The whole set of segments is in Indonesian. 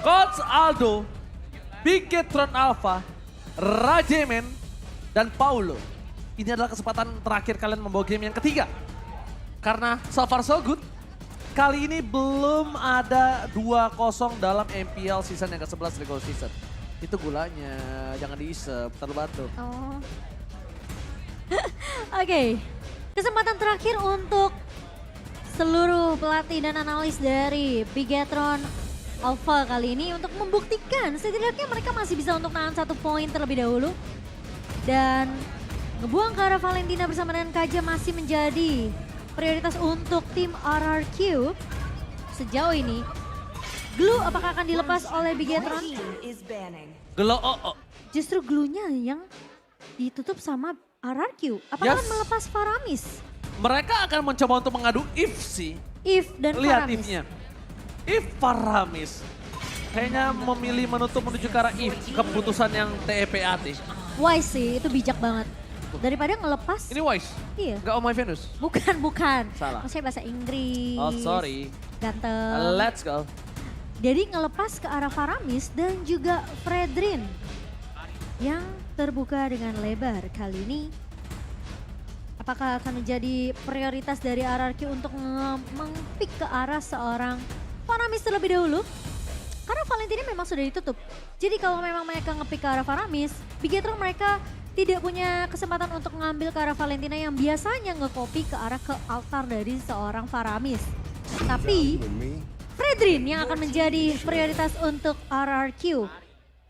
Coach Aldo, Bigetron Alpha, Rajemen, dan Paulo. Ini adalah kesempatan terakhir kalian membawa game yang ketiga. Karena so far so good, kali ini belum ada 2-0 dalam MPL season yang ke-11 regular season. Itu gulanya, jangan diisep, terlalu batuk. Oh. Oke, kesempatan terakhir untuk seluruh pelatih dan analis dari Bigetron Alpha kali ini untuk membuktikan setidaknya mereka masih bisa untuk nahan 1 poin terlebih dahulu. Dan ngebuang ke arah Valentina bersama dengan Kaja masih menjadi prioritas untuk tim RRQ. Sejauh ini, Glue apakah akan dilepas oleh Bigetron? Gelo, Justru glue-nya yang ditutup sama RRQ. Apakah akan melepas Faramis? Mereka akan mencoba untuk mengadu if sih. If dan Lihat Faramis. if-nya. If Faramis kayaknya memilih menutup menuju ke arah if. Keputusan yang TEPAT. Wise sih, itu bijak banget. Daripada ngelepas. Ini wise? Iya. Enggak Oh My Venus? Bukan. Salah. Maksudnya bahasa Inggris. Oh sorry. Ganteng. Let's go. Jadi ngelepas ke arah Faramis dan juga Fredrin. Yang terbuka dengan lebar kali ini. Apakah akan menjadi prioritas dari RRQ untuk meng-pick ke arah seorang Faramis terlebih dahulu? Karena Valentina memang sudah ditutup. Jadi kalau memang mereka nge-pick ke arah Faramis, Bigetron mereka tidak punya kesempatan untuk mengambil ke arah Valentina yang biasanya nge-copy ke arah ke altar dari seorang Faramis. Tapi Fredrin yang akan menjadi prioritas untuk RRQ.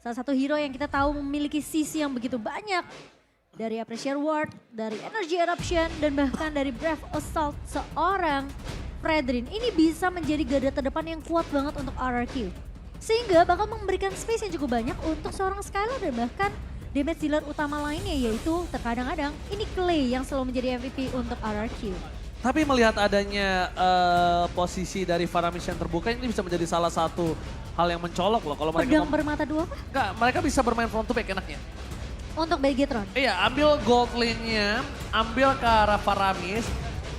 Salah satu hero yang kita tahu memiliki sisi yang begitu banyak. Dari Appreciate Ward, dari Energy Eruption, dan bahkan dari Brave Assault seorang Fredrin. Ini bisa menjadi garda terdepan yang kuat banget untuk RRQ. Sehingga bakal memberikan space yang cukup banyak untuk seorang Skylar dan bahkan damage dealer utama lainnya yaitu terkadang-kadang ini Clay yang selalu menjadi MVP untuk RRQ. Tapi melihat adanya posisi dari Faramis yang terbuka ini bisa menjadi salah satu hal yang mencolok loh. Kalau mereka Pedang bermata dua apa? Enggak, mereka bisa bermain front to back enaknya. Untuk Bigetron. Iya, ambil gold lane-nya, ambil ke arah Faramis,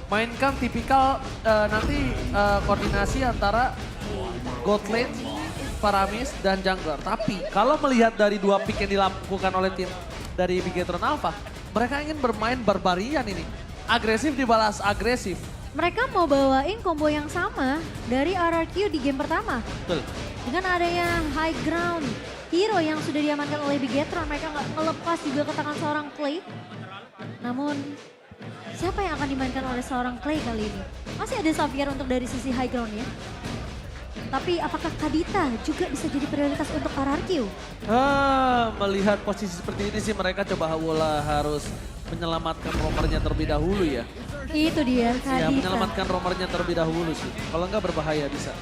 mainkan tipikal nanti koordinasi antara gold lane, Faramis, dan jungler. Tapi kalau melihat dari dua pick yang dilakukan oleh tim dari Bigetron Alpha, mereka ingin bermain barbarian ini. Agresif dibalas agresif. Mereka mau bawain combo yang sama dari RRQ di game pertama. Betul. Dengan adanya high ground hero yang sudah diamankan oleh Bigetron, mereka nggak ngelepas juga ke tangan seorang Clay. Namun siapa yang akan dimainkan oleh seorang Clay kali ini? Masih ada Xavier untuk dari sisi high ground ya. Tapi apakah Kadita juga bisa jadi prioritas untuk RRQ? Melihat posisi seperti ini sih mereka coba harus menyelamatkan romernya terlebih dahulu ya. Itu dia Ya, Kadita. menyelamatkan romernya terlebih dahulu sih. Kalau enggak berbahaya bisa.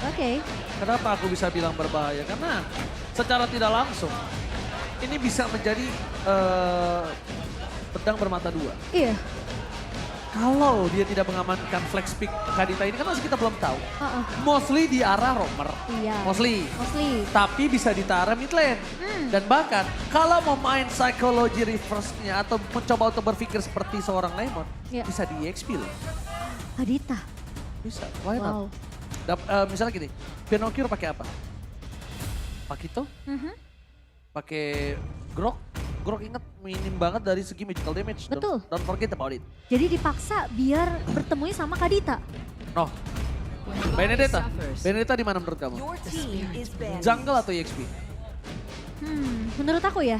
Oke. Kenapa aku bisa bilang berbahaya? Karena secara tidak langsung ini bisa menjadi pedang bermata dua. Iya. Kalau dia tidak mengamankan flex pick Kadita ini kan masih kita belum tahu. Uh-uh. Mostly di arah romer. Iya. Mostly. Tapi bisa di arah mid lane. Dan bahkan kalau mau main psychology reverse-nya atau mencoba untuk berpikir seperti seorang Lemon, Iya. bisa di EXP loh. Kadita. Bisa, why not? Wow. Misalnya gini, Pinocchio pakai apa? Pakito? Mhm. Pakai Grok? Grok ingat minim banget dari segi magical damage. Betul. Don't forget about it. Jadi dipaksa biar bertemunya sama Kadita. No. Benedetta. Benedetta di mana menurut kamu? Jungle atau EXP? Menurut aku ya,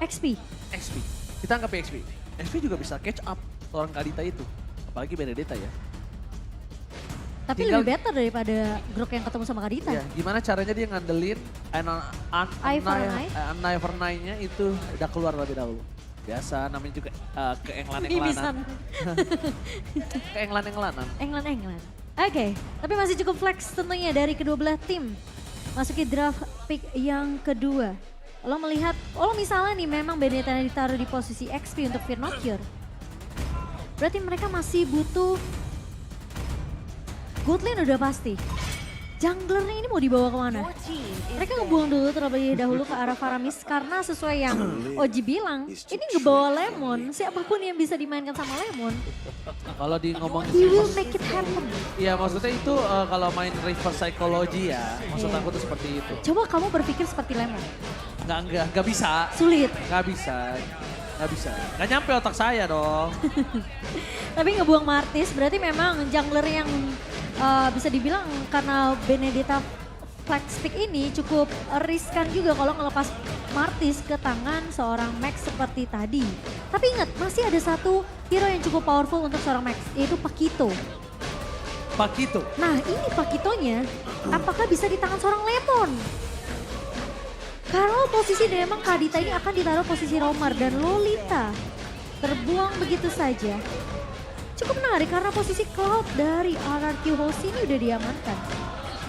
XP. XP. Kita anggap XP. XP juga bisa catch up seorang Kadita itu. Apalagi Benedetta ya. Tapi Tinggal- lebih better daripada Grok yang ketemu sama Kadita. Ya, gimana caranya dia ngandelin Eye for an eye? Eye for an eye-nya itu udah keluar lebih dahulu. Biasa namanya juga keenglan-englanan. Mimisan. Keenglan-englanan. England. Oke, tapi masih cukup flex tentunya dari kedua belah tim. Masuki draft pick yang kedua. Kalau misalnya nih memang Benedetta ditaruh di posisi XP untuk Fear Not Cure. Berarti mereka masih butuh gold lane udah pasti. Junglernya ini mau dibawa kemana? Mereka ngebuang dulu terlebih dahulu ke arah Faramis karena sesuai yang Oji bilang, ini ngebawa Lemon. Siapapun yang bisa dimainkan sama Lemon, Kalau di ngomong he will make it happen. iya maksudnya itu kalau main reverse psychology ya, maksud Iya. aku tuh seperti itu. Coba kamu berpikir seperti Lemon. Nggak bisa, Sulit. nggak bisa. Nggak nyampe otak saya dong. Tapi ngebuang Martis berarti memang jungler yang bisa dibilang karena Benedetta flag stick ini cukup riskan juga kalau ngelepas Martis ke tangan seorang Max seperti tadi. Tapi ingat masih ada satu hero yang cukup powerful untuk seorang Max yaitu Pakito. Pakito. Nah ini Pakitonya apakah bisa di tangan seorang Lemon? Kalau posisi memang Kadita ini akan ditaruh posisi Romer dan Lolita terbuang begitu saja. Cukup menarik karena posisi Cloud dari RRQ host ini udah diamankan.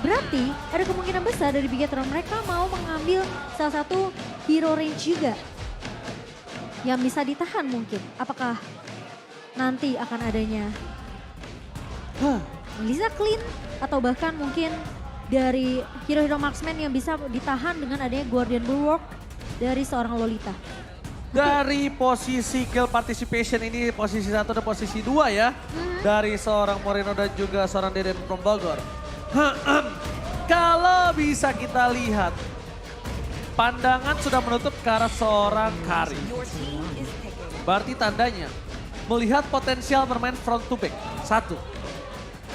Berarti ada kemungkinan besar dari Bigetron mereka mau mengambil salah satu hero range juga. Yang bisa ditahan mungkin. Apakah nanti akan adanya Lisa Clean atau bahkan mungkin dari hero-hero marksman yang bisa ditahan dengan adanya Guardian Bulwark dari seorang Lolita. Dari posisi kill participation ini posisi 1 dan posisi 2 ya. Dari seorang Moreno dan juga seorang Deden from Bogor. Kalau bisa kita lihat, pandangan sudah menutup ke arah seorang Kari. Berarti tandanya melihat potensial bermain front to back. 1.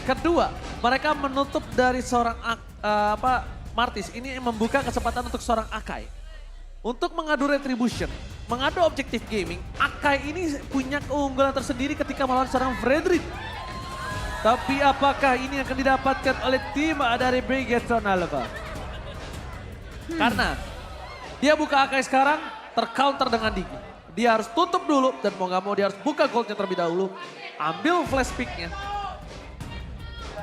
Kedua, mereka menutup dari seorang Martis. Ini membuka kesempatan untuk seorang Akai. Untuk mengadu retribution, mengadu objektif gaming, Akai ini punya keunggulan tersendiri ketika melawan seorang Frederick. Tapi apakah ini akan didapatkan oleh tim dari Bigetron Alpha? Karena dia buka Akai sekarang, tercounter dengan Digi. Dia harus tutup dulu dan mau gak mau dia harus buka goldnya terlebih dahulu. Ambil flash picknya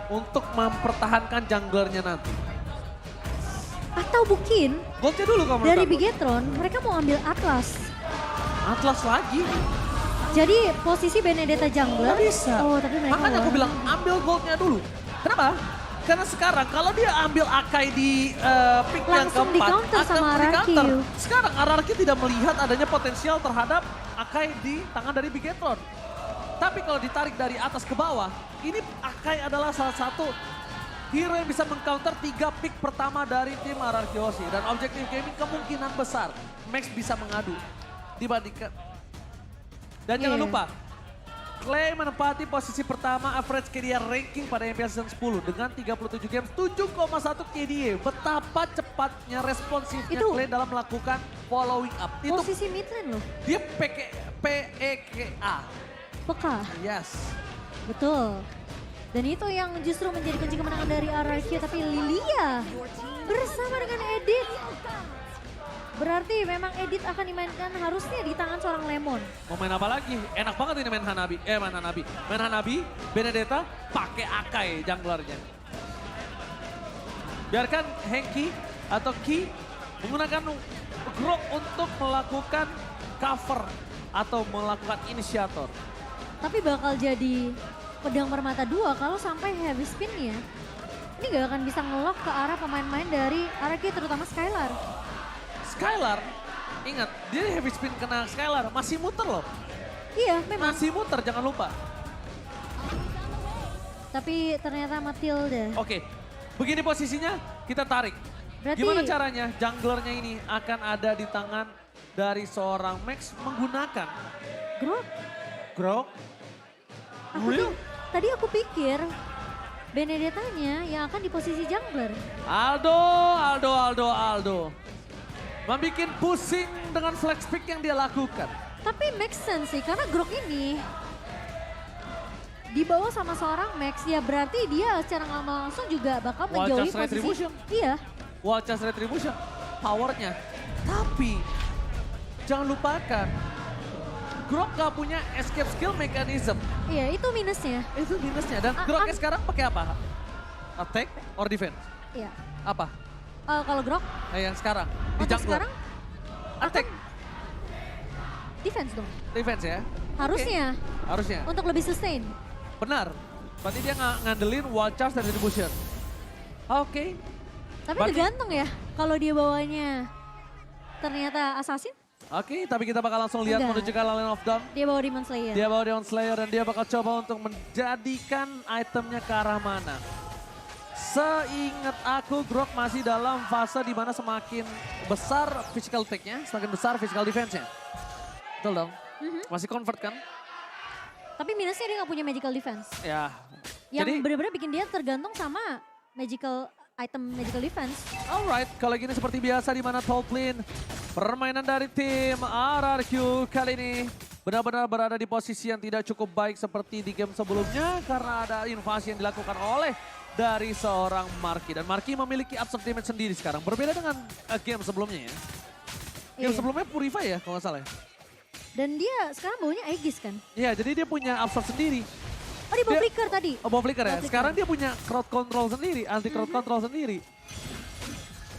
untuk mempertahankan junglernya nanti. Atau mungkin Goldnya dulu kamu dari Bigetron mereka mau ambil Atlas. Atlas lagi. Jadi posisi Benedetta jungler. Gak bisa. Oh tapi mereka Makanya aku mau. bilang ambil goldnya dulu. Kenapa? Karena sekarang kalau dia ambil Akai di pick yang Langsung keempat. di-counter sama akan di-counter. RRQ. Sekarang RRQ tidak melihat adanya potensial terhadap Akai di tangan dari Bigetron. Tapi kalau ditarik dari atas ke bawah, ini Akai adalah salah satu hero yang bisa mengcounter 3 pick pertama dari tim RRQ Hoshi. Dan objektif gaming kemungkinan besar Max bisa mengadu dibandingkan. Dan jangan Iya. lupa, Clay menempati posisi pertama average KDA ranking pada MPL Season 10 dengan 37 games 7,1 KDA. Betapa cepatnya responsifnya Itu- Clay dalam melakukan following up. Itu Posisi mid lane loh. dia PEKA. Peka. Yes. Betul. Dan itu yang justru menjadi kunci kemenangan dari RRQ. Tapi Lilia bersama dengan Edith. Berarti memang Edith akan dimainkan harusnya di tangan seorang Lemon. Mau main apa lagi? Enak banget ini main Hanabi. Main Hanabi, Benedetta pakai Akai junglernya. Biarkan Henki atau Ki menggunakan Grok untuk melakukan cover atau melakukan inisiator. Tapi bakal jadi pedang bermata dua kalau sampai heavy spin-nya. Ini gak akan bisa ngelock ke arah pemain-pemain dari RRQ terutama Skylar. Skylar, ingat dia heavy spin kena Skylar, masih muter loh. Iya memang. Masih muter, jangan lupa. Tapi ternyata Matilda. Oke, begini posisinya, kita tarik. Berarti- Gimana caranya junglernya ini akan ada di tangan dari seorang Max menggunakan Grok. Grok. Tadi aku pikir Benedettanya yang akan di posisi jungler. Aldo. Membikin pusing dengan flex pick yang dia lakukan. Tapi make sense sih karena Grok ini dibawa sama seorang Max ya berarti dia secara nggak langsung juga bakal Wall menjauhi Charge Retribution. posisi. Iya. Wall Charge Retribution, powernya. Tapi jangan lupakan, Grok gak punya escape skill mechanism. Iya itu minusnya. Itu minusnya. Dan Groknya sekarang pakai apa? Attack or defense? Iya. Apa? Kalau Grok Yang sekarang di untuk jungler. sekarang Attack, defense dong. defense ya. Harusnya Oke, harusnya. untuk lebih sustain. Benar. Berarti dia ngandelin wall charge dan retribution. Oke. Tapi Berarti- tergantung ya kalau dia bawanya ternyata Assassin, Oke, tapi kita bakal langsung lihat Enggak. menuju ke Lane of Dawn. dia bawa Demon Slayer. Dia bawa Demon Slayer dan dia bakal coba untuk menjadikan itemnya ke arah mana. Seingat aku, Grok masih dalam fase di mana semakin besar physical attack-nya, semakin besar physical defense-nya. Betul dong? Masih convert kan? Tapi minusnya dia nggak punya magical defense. Ya. Yang Jadi, benar-benar bikin dia tergantung sama magical item magical defense. alright, kalau gini seperti biasa di mana top lane permainan dari tim RRQ kali ini benar-benar berada di posisi yang tidak cukup baik seperti di game sebelumnya karena ada invasi yang dilakukan oleh dari seorang Marky. Dan Marky memiliki absorb damage sendiri sekarang. Berbeda dengan game sebelumnya ya. Game Iya. sebelumnya Purify ya kalau nggak salah ya. Dan dia sekarang baunya Aegis kan? Iya, jadi dia punya absorb sendiri. Oh dia bawa Dia- flicker tadi. Oh, bawa flicker ya. Bawa flicker. Sekarang dia punya crowd control sendiri, anti crowd control sendiri.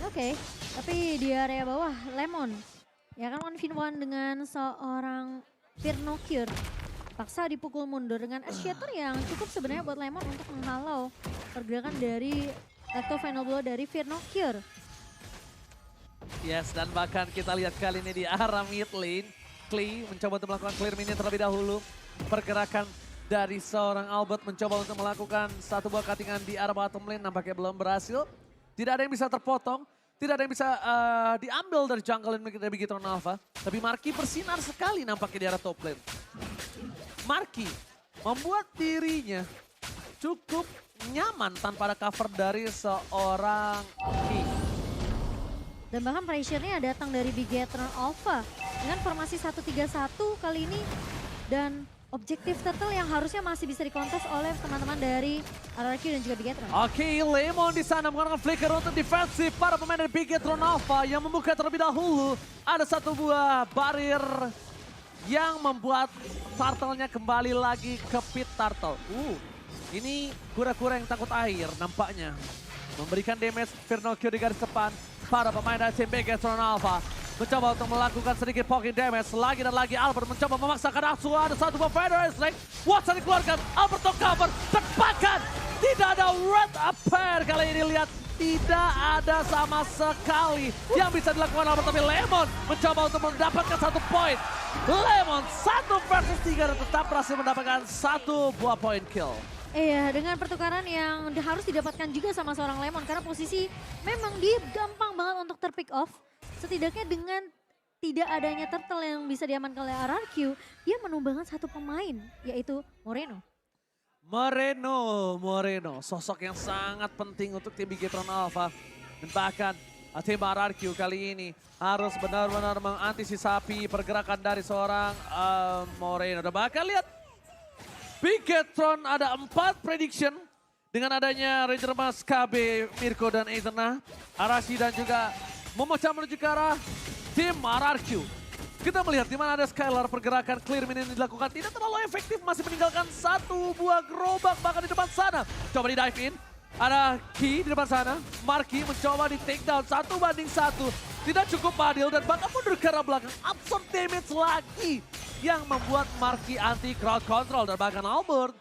Oke, tapi di area bawah Lemon. Ya kan 1v1 dengan seorang Firnocure. Paksa dipukul mundur dengan Ash Shatter yang cukup sebenarnya buat Lemon untuk menghalau pergerakan dari atau final blow dari Firnocure. Yes, dan bahkan kita lihat kali ini di arah mid lane. Klee mencoba untuk melakukan clear minion terlebih dahulu. Pergerakan dari seorang Albert mencoba untuk melakukan satu buah cuttingan di arah bottom lane. Nampaknya belum berhasil. Tidak ada yang bisa terpotong. Tidak ada yang bisa diambil dari jungle lane dari Bigetron Alpha. Tapi Marky bersinar sekali nampaknya di arah top lane. Marky membuat dirinya cukup nyaman tanpa ada cover dari seorang King. Dan bahkan pressure-nya datang dari Bigetron Alpha dengan formasi 1-3-1 kali ini. Dan objektif turtle yang harusnya masih bisa dikontes oleh teman-teman dari RRQ dan juga Bigetron. Oke, Lemon di sana menggunakan flicker untuk defensif para pemain dari Bigetron Alpha yang membuka terlebih dahulu. Ada satu buah barir yang membuat turtle-nya kembali lagi ke pit turtle. Ini kura-kura yang takut air nampaknya. Memberikan damage Firnocure di garis depan para pemain dari tim Bigetron Alpha. Mencoba untuk melakukan sedikit poking damage. Lagi dan lagi Albert mencoba memaksakan asuh. Ada satu buah Feather Strike. Watson dikeluarkan. Albert to cover. Tepakan. Tidak ada red appear kali ini. Lihat. Tidak ada sama sekali yang bisa dilakukan Albert. Tapi Lemon mencoba untuk mendapatkan satu poin. Lemon 1 versus 3 dan tetap berhasil mendapatkan satu buah poin kill. Iya, dengan pertukaran yang harus didapatkan juga sama seorang Lemon. Karena posisi memang dia gampang banget untuk terpick off. Setidaknya dengan tidak adanya turtle yang bisa diamankan oleh RRQ, dia menumbangkan satu pemain, yaitu Moreno. Moreno, sosok yang sangat penting untuk tim Bigetron Alpha. Dan bahkan tim RRQ kali ini harus benar-benar mengantisipasi pergerakan dari seorang Moreno. Dan bahkan lihat, Bigetron ada 4 prediction dengan adanya Ranger Mas, KB, Mirko, dan Aethana. Arashi dan juga memecah menuju ke arah tim RRQ. Kita melihat di mana ada Skylar, pergerakan clear minion dilakukan tidak terlalu efektif. Masih meninggalkan satu buah gerobak bahkan di depan sana. Coba di dive in. Ada Key di depan sana. Marky mencoba di take down 1-1. Tidak cukup adil dan bahkan mundur ke arah belakang. Absorb damage lagi yang membuat Marky anti crowd control. Dan bahkan Albert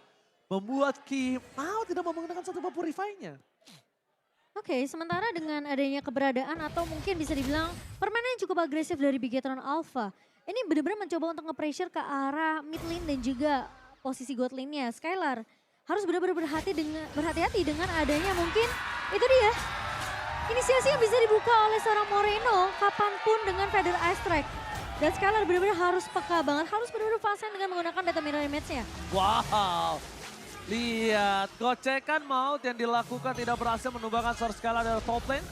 membuat Key tidak mau menggunakan satu buah purify-nya. Oke, sementara dengan adanya keberadaan atau mungkin bisa dibilang permainan yang cukup agresif dari Bigetron Alpha. Ini benar-benar mencoba untuk nge-pressure ke arah mid lane dan juga posisi god lane-nya. Skylar harus benar-benar berhati-hati dengan adanya mungkin itu dia. Inisiasi yang bisa dibuka oleh seorang Moreno kapanpun dengan Feather Ice Strike. Dan Skylar benar-benar harus peka banget, harus benar-benar fast dengan menggunakan data mirror image-nya. Wow. Lihat, gocekan maut yang dilakukan tidak berhasil menumbangkan seorang Skylar dari top lane.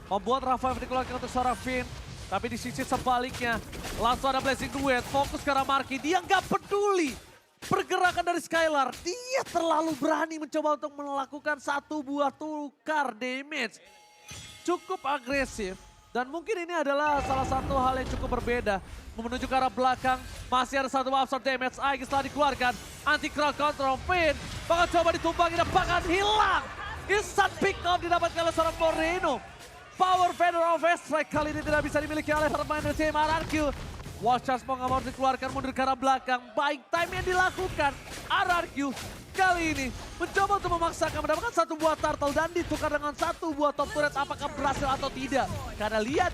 Membuat Rafael dikeluarkan untuk seorang Finn. Tapi di sisi sebaliknya, langsung ada Blazing Duet, fokus ke arah Marky. Dia nggak peduli pergerakan dari Skylar. Dia terlalu berani mencoba untuk melakukan satu buah tukar damage. Cukup agresif. Dan mungkin ini adalah salah satu hal yang cukup berbeda. Menuju ke arah belakang, masih ada satu absorb damage. Aegis telah dikeluarkan, anti crowd control, Finn. Bahkan coba ditumpangi dan bahkan hilang. Instant pick off didapatkan oleh seorang Moreno. Power Feather of Strike kali ini tidak bisa dimiliki oleh pemain dari tim RRQ. Watchers mau nggak mau dikeluarkan mundur ke arah belakang. Baik time yang dilakukan RRQ kali ini mencoba untuk memaksakan mendapatkan satu buah turtle dan ditukar dengan satu buah top turret. Apakah berhasil atau tidak? Karena lihat,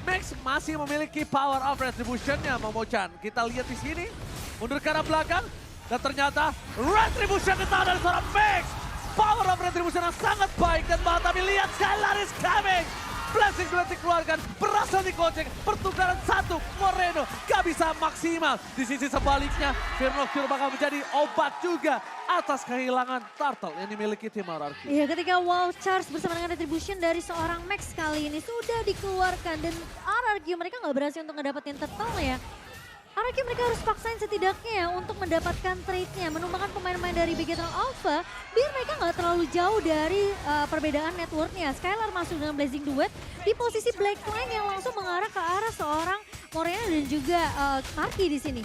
Max masih memiliki power of retribution-nya, Momochan. Kita lihat di sini, mundur ke arah belakang, dan ternyata retribution ketahuan dari seorang Max. Power of retribution yang sangat baik dan tapi lihat Skylar is coming. Blessing duet dikeluarkan, berhasil dikocek, pertukaran satu, Moreno gak bisa maksimal. Di sisi sebaliknya, Fear Nocturne bakal menjadi obat juga atas kehilangan turtle yang dimiliki tim RRQ. Iya, ketika wall charge bersama dengan retribution dari seorang Max kali ini sudah dikeluarkan dan RRQ mereka nggak berhasil untuk ngedapetin turtle ya. RRQ mereka harus paksain setidaknya ya untuk mendapatkan trade-nya, menumbangkan pemain-pemain dari Bigetron Alpha biar mereka nggak terlalu jauh dari perbedaan network-nya. Skylar masuk dengan Blazing Duet di posisi Blackline yang langsung mengarah ke arah seorang Moreno dan juga Marky di sini.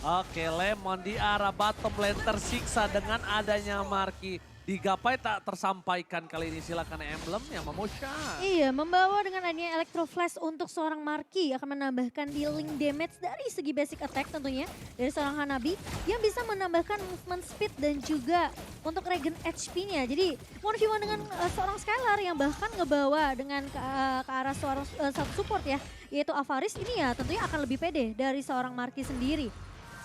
Oke, Lemon di arah bottom lane tersiksa dengan adanya Marky. Di Gapai tak tersampaikan kali ini, silakan Emblem yang Momochan. Iya, membawa dengan adanya Electro Flash untuk seorang Marky akan menambahkan dealing damage dari segi basic attack tentunya dari seorang Hanabi yang bisa menambahkan movement speed dan juga untuk regen HP-nya. Jadi 1v1 dengan seorang Skylar yang bahkan ngebawa dengan ke arah seorang satu support ya, yaitu Avaris ini ya tentunya akan lebih pede dari seorang Marky sendiri.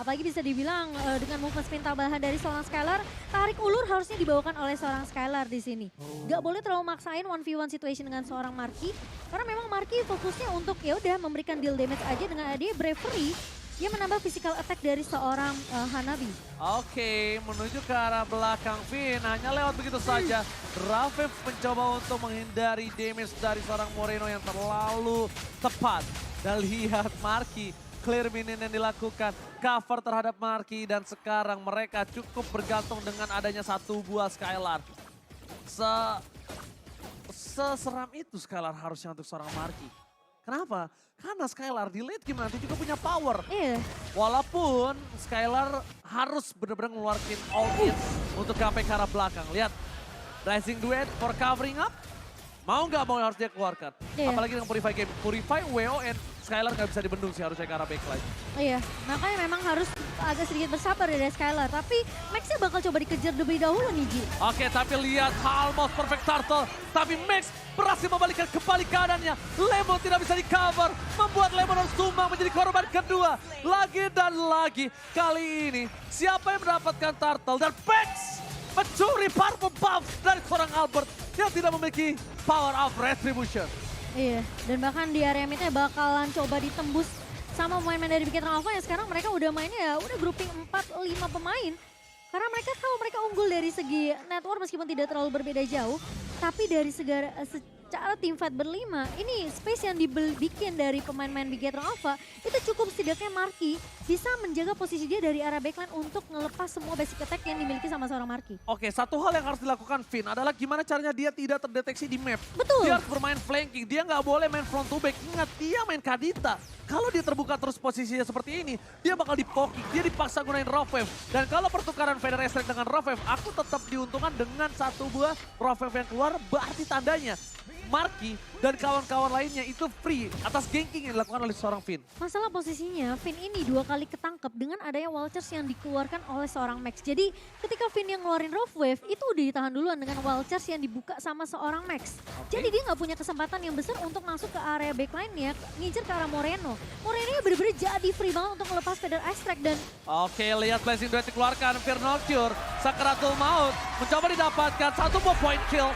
Apalagi bisa dibilang dengan movement spin tambahan dari seorang Skylar, tarik ulur harusnya dibawakan oleh seorang Skylar di sini. Gak boleh terlalu maksain 1v1 situation dengan seorang Marky, karena memang Marky fokusnya untuk ya udah memberikan deal damage aja dengan adanya Bravery yang menambah physical attack dari seorang Hanabi. Oke, menuju ke arah belakang Finn, hanya lewat begitu saja. Rafif mencoba untuk menghindari damage dari seorang Moreno yang terlalu tepat. Dan lihat Marky, clear minion yang dilakukan, cover terhadap Marky, dan sekarang mereka cukup bergantung dengan adanya satu buah Skylar. Seseram itu Skylar harusnya untuk seorang Marky. Kenapa? Karena Skylar di late game nanti juga punya power. Iya. Walaupun Skylar harus benar-benar ngeluarin all in untuk KP ke arah belakang. Lihat, Rising Duet for covering up. Mau nggak mau harus dia keluarkan. Iya. Apalagi dengan Purify game. Purify, WON, Skylar nggak bisa dibendung sih harusnya ke arah backline. Iya, makanya memang harus agak sedikit bersabar dari Skylar. Tapi Maxnya bakal coba dikejar lebih dahulu nih Ji. Oke, tapi lihat almost perfect turtle. Tapi Max berhasil membalikkan kembali keadaannya. Lemon tidak bisa di-cover. Membuat Lemon harus tumbang menjadi korban kedua. Lagi dan lagi. Kali ini siapa yang mendapatkan turtle? Dan Max mencuri purple buff dari seorang Albert yang tidak memiliki power of retribution. Iya, dan bahkan di area midnya bakalan coba ditembus sama pemain-pemain dari Bigetron Alpha yang sekarang mereka udah mainnya ya udah grouping 4-5 pemain. Karena mereka tahu mereka unggul dari segi network meskipun tidak terlalu berbeda jauh. Tapi dari secara team fight berlima, ini space yang dibikin dari pemain-pemain Bigetron Alpha itu cukup setidaknya Marky bisa menjaga posisi dia dari arah backline untuk ngelepas semua basic attack yang dimiliki sama seorang Marky. Oke, satu hal yang harus dilakukan Finn adalah gimana caranya dia tidak terdeteksi di map. Betul. Dia harus bermain flanking, dia nggak boleh main front to back. Ingat, dia main Kadita. Kalau dia terbuka terus posisinya seperti ini, dia bakal dipoking, dia dipaksa gunain Rough Wave. Dan kalau pertukaran Feather Strike dengan Rough Wave, aku tetap diuntungkan dengan satu buah Rough Wave yang keluar, berarti tandanya Marky dan kawan-kawan lainnya itu free atas ganking yang dilakukan oleh seorang Finn. Masalah posisinya, Finn ini 2 kali ketangkep dengan adanya wall charge yang dikeluarkan oleh seorang Max. Jadi ketika Finn yang ngeluarin Rough Wave, itu udah ditahan duluan dengan wall charge yang dibuka sama seorang Max. Jadi dia nggak punya kesempatan yang besar untuk masuk ke area backline-nya, ngincer ke arah Moreno. Moreno bener-bener jadi free banget untuk melepas Feather Strike dan... Oke, lihat Blazing Duet dikeluarkan, Fear Nocturne, Sakratul Maut, mencoba didapatkan satu buah point kill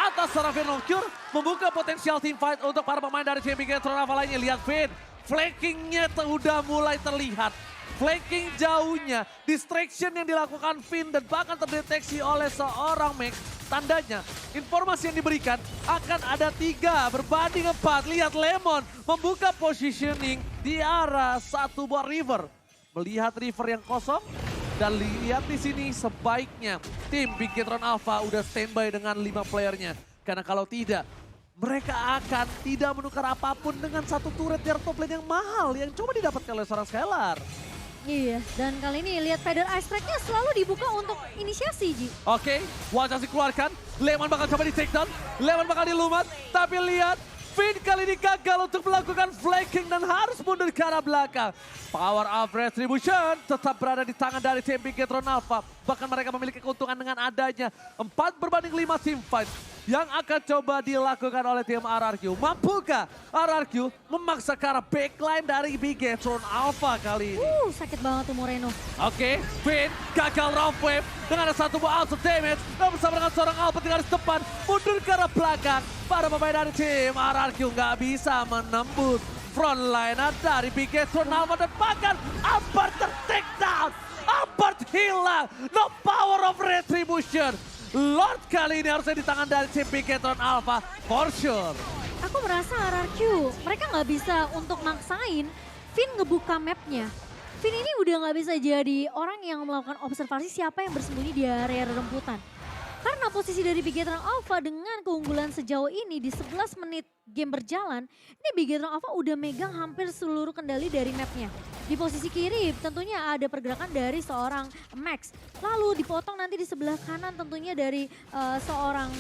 atas seorang Fear Nocturne, membuka potensial team fight untuk para pemain dari tim Bigetron Alpha lainnya. Lihat Finn, flankingnya udah mulai terlihat. Flanking jauhnya, distraction yang dilakukan Finn dan bahkan terdeteksi oleh seorang Max. Tandanya, informasi yang diberikan akan ada 3 berbanding 4. Lihat Lemon membuka positioning di arah satu buah river. Melihat river yang kosong, dan lihat di sini sebaiknya tim Bigetron Alpha udah standby dengan 5 playernya. Karena kalau tidak, mereka akan tidak menukar apapun dengan satu turret dari top lane yang mahal yang coba didapatkan oleh seorang Skylar. Iya, dan kali ini lihat Feather Strike-nya selalu dibuka untuk inisiasi, Ji. Oke, wajah dikeluarkan, Lemon bakal coba di take down, Lemon bakal dilumat, tapi lihat Finn kali ini gagal untuk melakukan flanking dan harus mundur ke arah belakang. Power of Retribution tetap berada di tangan dari tim Bigetron Alpha. Bahkan mereka memiliki keuntungan dengan adanya 4-5 team fight yang akan coba dilakukan oleh tim RRQ. Mampukah RRQ memaksa ke arah backline dari Bigetron Alpha kali ini? Sakit banget tuh Moreno. Oke, Finn gagal round wave dengan ada satu buah outside damage. Dan bersama dengan seorang Alpha di garis depan, mundur ke arah belakang. Para pemain dari tim RRQ nggak bisa menembus frontliner dari Bigetron Alpha. Dan bahkan Albert ter-take down. Albert hilang. No power of retribution. Lord kali ini harusnya di tangan dari tim Bigetron Alpha, for sure. Aku merasa RRQ, mereka nggak bisa untuk maksain Finn ngebuka mapnya. Finn ini udah nggak bisa jadi orang yang melakukan observasi siapa yang bersembunyi di area reremputan. Karena posisi dari Bigetron Alpha dengan keunggulan sejauh ini di 11 menit game berjalan, ini Bigetron Alpha udah megang hampir seluruh kendali dari mapnya. Di posisi kiri tentunya ada pergerakan dari seorang Max. Lalu dipotong nanti di sebelah kanan tentunya dari seorang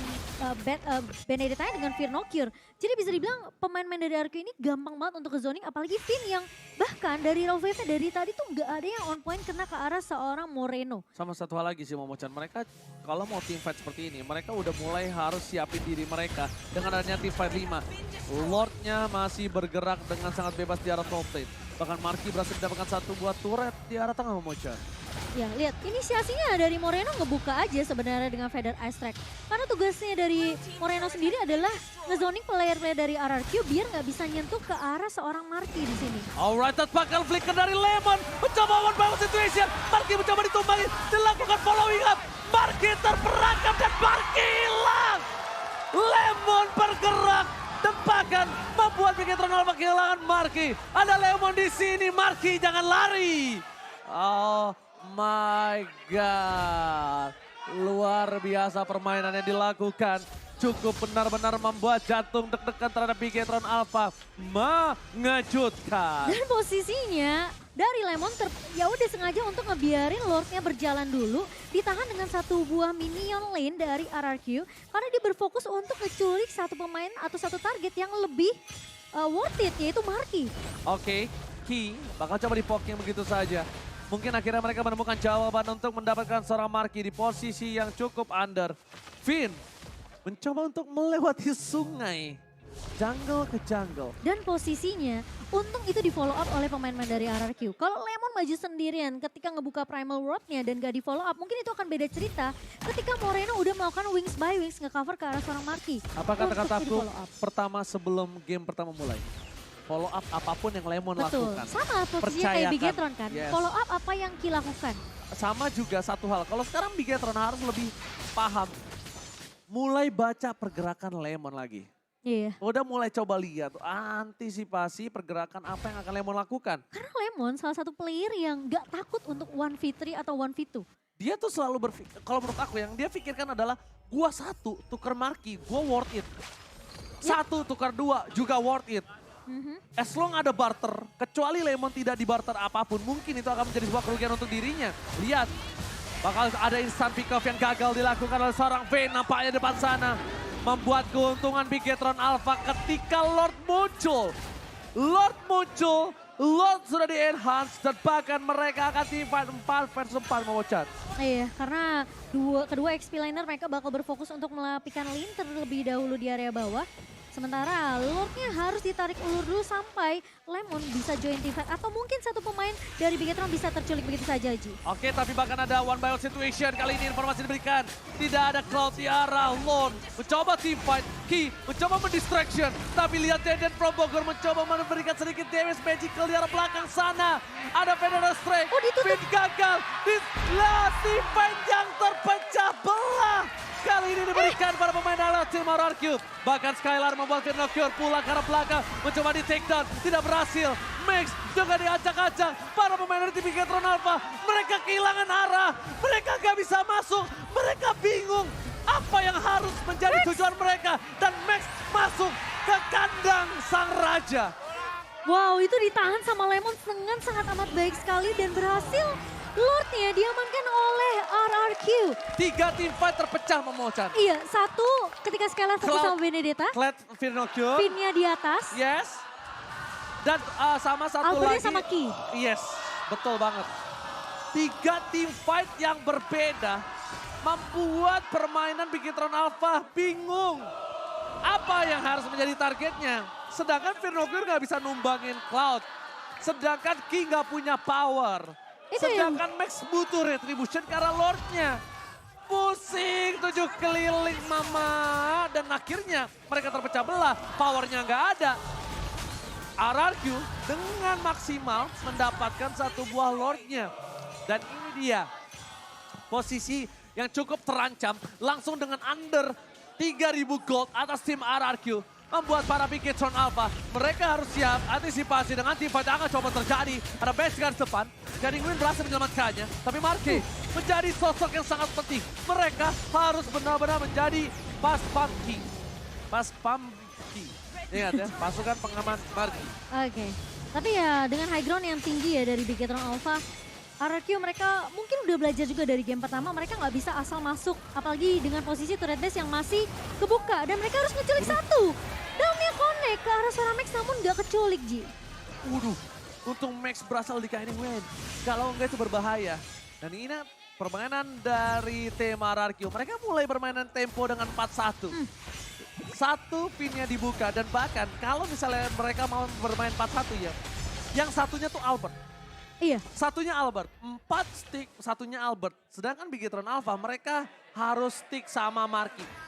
Benedetta dengan Firnokir. Jadi bisa dibilang pemain-pemain dari RQ ini gampang banget untuk ke zoning. Apalagi Finn yang bahkan dari raw wave dari tadi tuh nggak ada yang on point kena ke arah seorang Moreno. Sama satu hal lagi sih Momochan, mereka kalau mau team fight seperti ini, mereka udah mulai harus siapin diri mereka dengan adanya team fight 5. Lordnya masih bergerak dengan sangat bebas di arah top lane. Bahkan Marky berhasil mendapatkan satu buah turret di arah tengah Momochan. Ya lihat inisiasinya dari Moreno ngebuka aja sebenarnya dengan Feather Ice Track. Karena tugasnya dari Moreno sendiri adalah ngezoning player-player dari RRQ biar nggak bisa nyentuh ke arah seorang Marky di sini. Alright, bakal flicker dari Lemon. Mencoba one by one situation. Marky mencoba ditumbangi. Dilakukan following up. Marky terperangkap dan Marky hilang. Lemon bergerak. Dan bahkan membuat Bigetron Alpha kehilangan Marky. Ada Lemon di sini. Marky jangan lari. Oh my God. Luar biasa permainan yang dilakukan. Cukup benar-benar membuat jantung deg-degan terhadap Bigetron Alpha. Mengejutkan. Dan posisinya dari Lemon ya udah sengaja untuk ngebiarin Lordnya berjalan dulu. Ditahan dengan satu buah minion lane dari RRQ. Karena dia berfokus untuk ngeculik satu pemain atau satu target yang lebih worth it, yaitu Marky. Oke, Ki bakal coba dipoking begitu saja. Mungkin akhirnya mereka menemukan jawaban untuk mendapatkan seorang Marky di posisi yang cukup under. Finn mencoba untuk melewati sungai. Jungle ke jungle. Dan posisinya, untung itu di follow up oleh pemain-pemain dari RRQ. Kalau Lemon maju sendirian ketika ngebuka Primal World-nya dan gak di follow up, mungkin itu akan beda cerita ketika Moreno udah melakukan wings by wings nge-cover ke arah seorang Marky. Apa kata-kataku pertama sebelum game pertama mulai? Follow up apapun yang Lemon Betul, lakukan. sama posisinya kayak Bigetron kan. Yes. Follow up apa yang Ki lakukan. Sama juga satu hal, kalau sekarang Bigetron harus lebih paham. Mulai baca pergerakan Lemon lagi. Iya. Udah mulai coba lihat antisipasi pergerakan apa yang akan Lemon lakukan. Karena Lemon salah satu player yang gak takut untuk 1v3 atau 1v2. Dia tuh selalu berpikir, kalau menurut aku yang dia pikirkan adalah gua satu tukar Marky, gua worth it. Satu tukar dua juga worth it. As long ada barter, kecuali Lemon tidak di barter apapun, mungkin itu akan menjadi sebuah kerugian untuk dirinya. Lihat, bakal ada instant pick off yang gagal dilakukan oleh seorang Vayne nampaknya depan sana. Membuat keuntungan Bigetron Alpha ketika Lord muncul. Lord muncul, Lord sudah di-enhance dan bahkan mereka akan team fight 4 versus 4 Momochan. Iya, karena kedua XP laner mereka bakal berfokus untuk melapikan lane terlebih dahulu di area bawah. Sementara Lordnya harus ditarik ulur dulu sampai Lemon bisa join team fight. Atau mungkin satu pemain dari Bigetron bisa terculik begitu saja, Ji. Oke, tapi bahkan ada one by one situation. Kali ini informasi diberikan. Tidak ada Cloud di arah Lon. Mencoba team fight. Ki mencoba mendistraction. Tapi lihat Deden from Bogor mencoba memberikan sedikit damage magical di arah belakang sana. Ada Federal Strike. Oh, ditutup. Finn gagal. Team fight yang terpecah belah. Kali ini diberikan pada pemain adalah tim RRQ. Bahkan Skylar membuat Firnokir pulang ke arah belakang. Mencoba di take down, tidak berhasil. Max juga diacak-acak. Para pemain dari tim Bigetron Alpha, mereka kehilangan arah. Mereka gak bisa masuk. Mereka bingung apa yang harus menjadi tujuan mereka. Dan Max masuk ke kandang sang raja. Wow, itu ditahan sama Lemon dengan sangat amat baik sekali dan berhasil Lordnya diamankan oleh RRQ. 3 tim fight terpecah Momochan. Iya, satu ketika Skylar fokus sama Benedetta. Cloud Firnokir. Pinnya di atas. Yes. Dan sama satu Albertnya lagi. sama Ki. Yes, betul banget. 3 team fight yang berbeda membuat permainan Bigetron Alpha bingung. Apa yang harus menjadi targetnya? Sedangkan Firnocure nggak bisa numbangin Cloud. Sedangkan Ki nggak punya power. Sedangkan Max butuh retribution karena Lordnya. Pusing 7 keliling mama. Dan akhirnya mereka terpecah belah. Powernya nggak ada. RRQ dengan maksimal mendapatkan satu buah Lordnya. Dan ini dia posisi yang cukup terancam. Langsung dengan under 3.000 gold atas tim RRQ. Membuat para Bigetron Alpha, mereka harus siap antisipasi dengan team fight yang akan coba terjadi. Ada base guard depan, Gading Win berhasil menyelamatkannya. Tapi Marky menjadi sosok yang sangat penting. Mereka harus benar-benar menjadi pas pump key. Ingat ya, pasukan pengaman Marky. Oke, tapi ya dengan high ground yang tinggi ya dari Bigetron Alpha, RRQ mereka mungkin udah belajar juga dari game pertama, mereka nggak bisa asal masuk. Apalagi dengan posisi turret base yang masih kebuka dan mereka harus ngeculik satu. Daunnya connect ke arah seorang Max namun nggak keculik, Ji. Waduh, untung Max berasal di Gading Win. Kalau enggak itu berbahaya. Dan ini permainan dari tim RRQ. Mereka mulai permainan tempo dengan 4-1. Satu pinnya dibuka dan bahkan kalau misalnya mereka mau bermain 4-1 ya. Yang satunya tuh Albert. Iya. Satunya Albert, 4 stick, satunya Albert. Sedangkan Bigetron Alpha mereka harus stick sama Marky.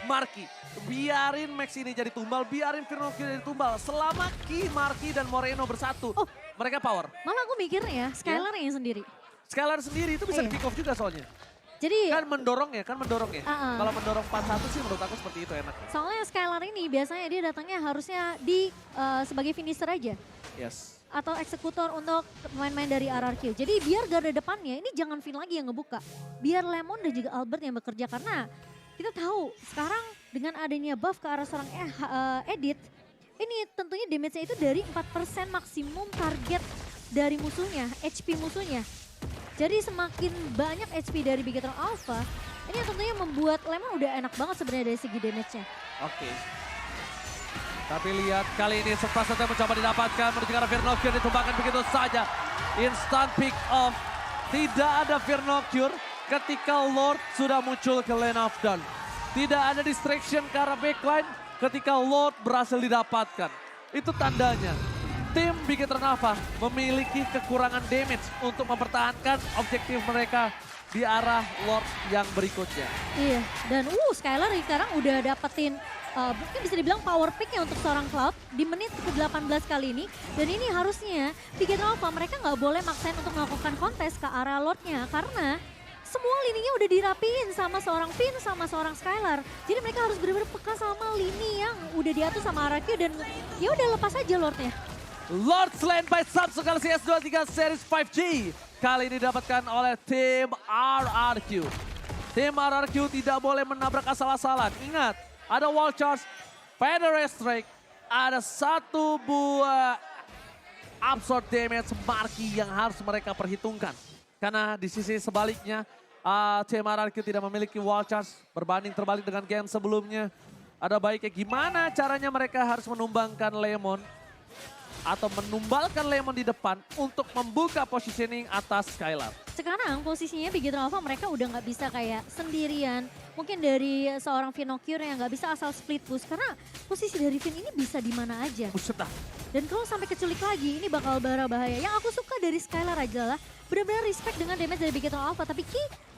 Marky, biarin Max ini jadi tumbal, biarin Firnocure jadi tumbal. Selama Marky dan Moreno bersatu, mereka power. Malah aku mikirnya Skylar yang sendiri. Skylar sendiri itu bisa di pick off juga soalnya. Jadi Kan mendorong ya. Kalau mendorong 4-1 sih menurut aku seperti itu enak. soalnya Skylar ini biasanya dia datangnya harusnya di sebagai finisher aja. Yes. Atau eksekutor untuk pemain-pemain dari RRQ. Jadi biar garda depannya ini jangan Finn lagi yang ngebuka. Biar Lemon dan juga Albert yang bekerja karena kita tahu sekarang dengan adanya buff ke arah seorang Edit, ini tentunya damage-nya itu dari 4% maksimum target dari musuhnya, HP musuhnya. Jadi semakin banyak HP dari Bigetron Alpha, ini tentunya membuat Lemon udah enak banget sebenarnya dari segi damage-nya. Oke. Tapi lihat kali ini sempat mencoba didapatkan menuju ke arah Firnocure ditumbangkan begitu saja. Instant pick off. Tidak ada Firnocure ketika Lord sudah muncul ke lane of dawn. Tidak ada distraction ke arah backline ketika Lord berhasil didapatkan. Itu tandanya tim Bigetron Alpha memiliki kekurangan damage untuk mempertahankan objektif mereka di arah Lord yang berikutnya. Iya, dan Skylar sekarang udah dapetin mungkin bisa dibilang power pick-nya untuk seorang Cloud di menit ke-18 kali ini. Dan ini harusnya Bigetron Alpha mereka nggak boleh maksain untuk melakukan kontes ke arah Lordnya karena semua lininya udah dirapiin sama seorang Finn sama seorang Skylar. Jadi mereka harus benar-benar peka sama lini yang udah diatur sama RRQ dan ya udah lepas aja Lordnya. Lord slain by Samsung kali CS23 Series 5G. Kali ini didapatkan oleh tim RRQ. Tim RRQ tidak boleh menabrak asal-asalan. Ingat, ada wall charge, feather strike, ada satu buah absorb damage Marky yang harus mereka perhitungkan. Karena di sisi sebaliknya, tim RRQ tidak memiliki wall charge berbanding terbalik dengan game sebelumnya. Ada baiknya gimana caranya mereka harus menumbangkan Lemon atau menumbalkan Lemon di depan untuk membuka positioning atas Skylar. Sekarang posisinya Bigetron Alpha mereka udah nggak bisa kayak sendirian. Mungkin dari seorang Firnocure yang nggak bisa asal split push. Karena posisi dari Finn ini bisa di mana aja. Buset dah. Dan kalau sampai keculik lagi ini bakal bahaya. Yang aku suka dari Skylar adalah benar-benar respect dengan damage dari Bigetron Alpha. Tapi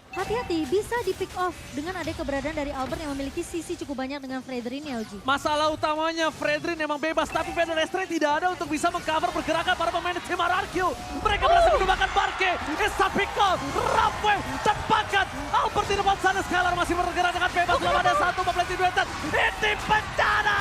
hati-hati bisa di pick off dengan ada keberadaan dari Albert yang memiliki sisi cukup banyak dengan Fredrin ya Uji. Masalah utamanya Fredrin memang bebas tapi Feather Strike tidak ada untuk bisa mengcover pergerakan para pemain tim RRQ. Mereka berhasil menumbangkan Barke. Instant pick off, Rapwave, cepatkan. Albert di depan sana, Skylar masih bergerak dengan bebas. Belum ada satu mempleti duetan. Ini bencana.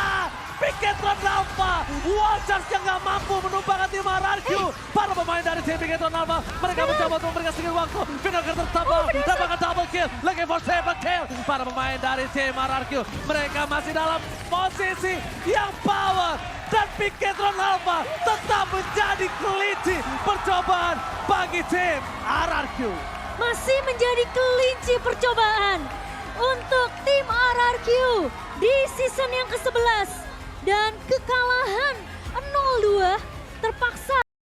Bigetron Alpha, wall charge yang gak mampu menumbangkan tim RRQ. Para pemain dari tim Bigetron Alpha, mereka mencoba untuk memberikan sedikit waktu. Finalker tertabrak, dapatkan double kill, lagi for triple kill. Para pemain dari tim RRQ, mereka masih dalam posisi yang power. Dan Bigetron Alpha tetap menjadi kelinci percobaan bagi tim RRQ. Masih menjadi kelinci percobaan untuk tim RRQ di season yang ke-11. Dan kekalahan 0-2 terpaksa